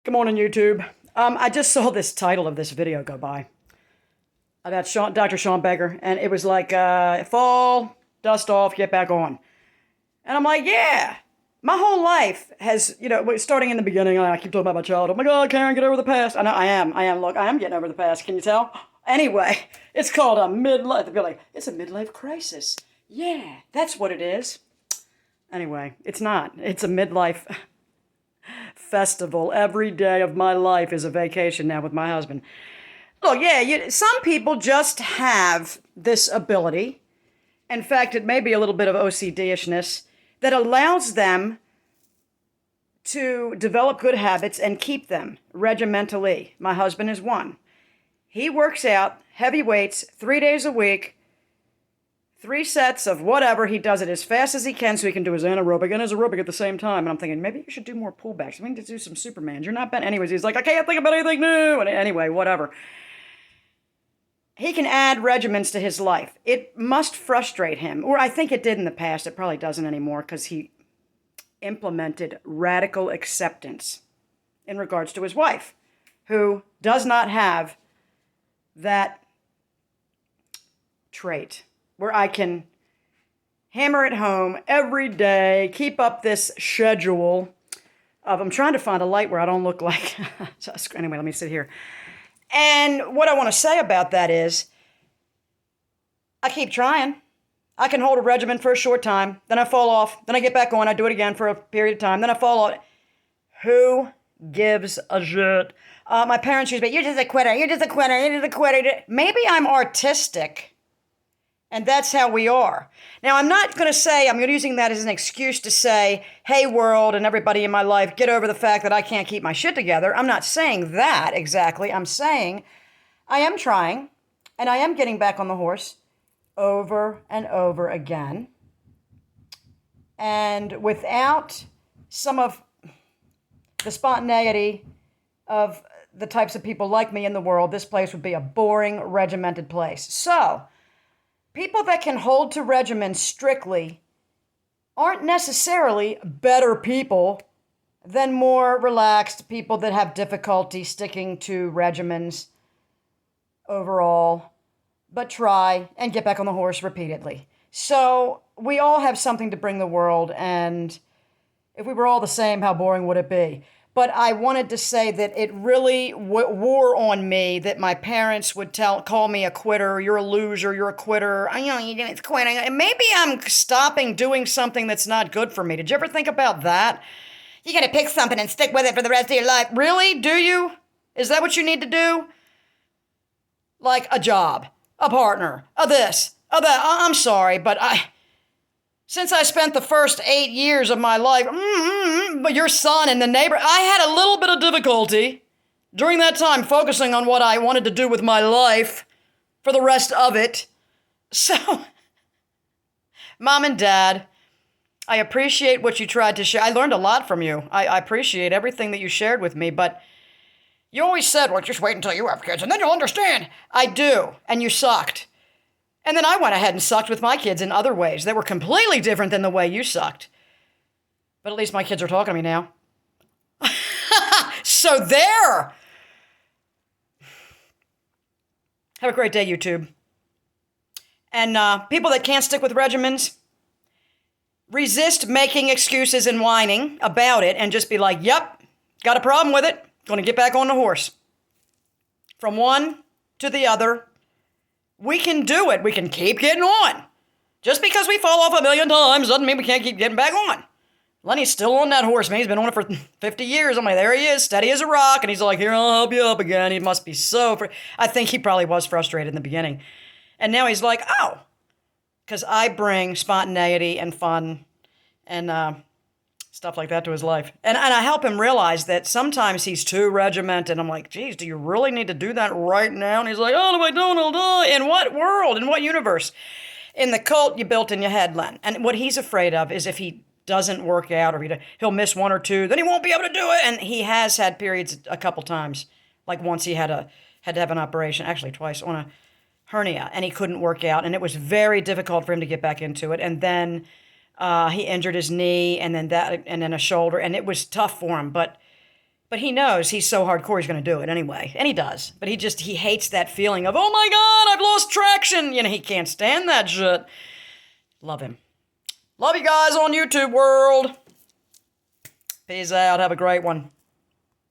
Good morning, YouTube. I just saw this title of this video go by about Dr. Sean Baker, and it was like, fall, dust off, get back on. And I'm like, yeah, my whole life has, starting in the beginning, I keep talking about my childhood. Oh my God, Karen, get over the past. I know, I am, look, I am getting over the past, can you tell? Anyway, it's called a midlife, they'll be like, it's a midlife crisis. Yeah, that's what it is. Anyway, it's not. It's a midlife festival. Every day of my life is a vacation now with my husband. Look, yeah, some people just have this ability. In fact, it may be a little bit of OCD ishness that allows them to develop good habits and keep them regimentally. My husband is one. He works out heavy weights 3 days a week, 3 sets of whatever. He does it as fast as he can so he can do his anaerobic and his aerobic at the same time. And I'm thinking, maybe you should do more pullbacks. I mean, to do some Supermans. You're not bent. Anyways, he's like, I can't think about anything new. And anyway, whatever. He can add regimens to his life. It must frustrate him. Or I think it did in the past. It probably doesn't anymore because he implemented radical acceptance in regards to his wife, who does not have that trait where I can hammer it home every day, keep up this schedule of, I'm trying to find a light where I don't look like, anyway, let me sit here. And what I want to say about that is, I keep trying. I can hold a regimen for a short time, then I fall off, then I get back on, I do it again for a period of time, then I fall off. Who gives a shit? My parents used to be, you're just a quitter, you're just a quitter, you're just a quitter. Maybe I'm artistic. And that's how we are. Now, I'm not going to say, I'm using that as an excuse to say, hey, world and everybody in my life, get over the fact that I can't keep my shit together. I'm not saying that exactly. I'm saying I am trying, and I am getting back on the horse over and over again. And without some of the spontaneity of the types of people like me in the world, this place would be a boring, regimented place. So, people that can hold to regimens strictly aren't necessarily better people than more relaxed people that have difficulty sticking to regimens overall, but try and get back on the horse repeatedly. So we all have something to bring the world, and if we were all the same, how boring would it be? But I wanted to say that it really wore on me that my parents would call me a quitter. You're a loser. You're a quitter. It's quitting. And maybe I'm stopping doing something that's not good for me. Did you ever think about that? You got to pick something and stick with it for the rest of your life. Really? Do you? Is that what you need to do? Like a job, a partner, a this, a that. I'm sorry, but since I spent the first 8 years of my life, but your son and the neighbor, I had a little bit of difficulty during that time focusing on what I wanted to do with my life for the rest of it. So, Mom and Dad, I appreciate what you tried to share. I learned a lot from you. I appreciate everything that you shared with me, but you always said, well, just wait until you have kids and then you'll understand. I do, and you sucked. And then I went ahead and sucked with my kids in other ways that were completely different than the way you sucked. But at least my kids are talking to me now. So there! Have a great day, YouTube. And people that can't stick with regimens, resist making excuses and whining about it and just be like, yep, got a problem with it, gonna get back on the horse. From one to the other. We can do it. We can keep getting on. Just because we fall off 1,000,000 times doesn't mean we can't keep getting back on. Lenny's still on that horse, man. He's been on it for 50 years. I'm like, there he is, steady as a rock. And he's like, here, I'll help you up again. He must be so... I think he probably was frustrated in the beginning. And now he's like, oh, because I bring spontaneity and fun and stuff like that to his life. And I help him realize that sometimes he's too regimented. I'm like, geez, do you really need to do that right now? And he's like, oh, if I don't, I'll die. In what world? In what universe? In the cult you built in your head, Len. And what he's afraid of is if he doesn't work out or he'll miss one or two, then he won't be able to do it. And he has had periods a couple times. Like once he had to have an operation, actually twice, on a hernia, and he couldn't work out. And it was very difficult for him to get back into it. And then he injured his knee and then a shoulder, and it was tough for him. But But he knows he's so hardcore he's going to do it anyway. And he does. But he hates that feeling of, oh my God, I've lost traction. He can't stand that shit. Love him. Love you guys on YouTube world. Peace out. Have a great one.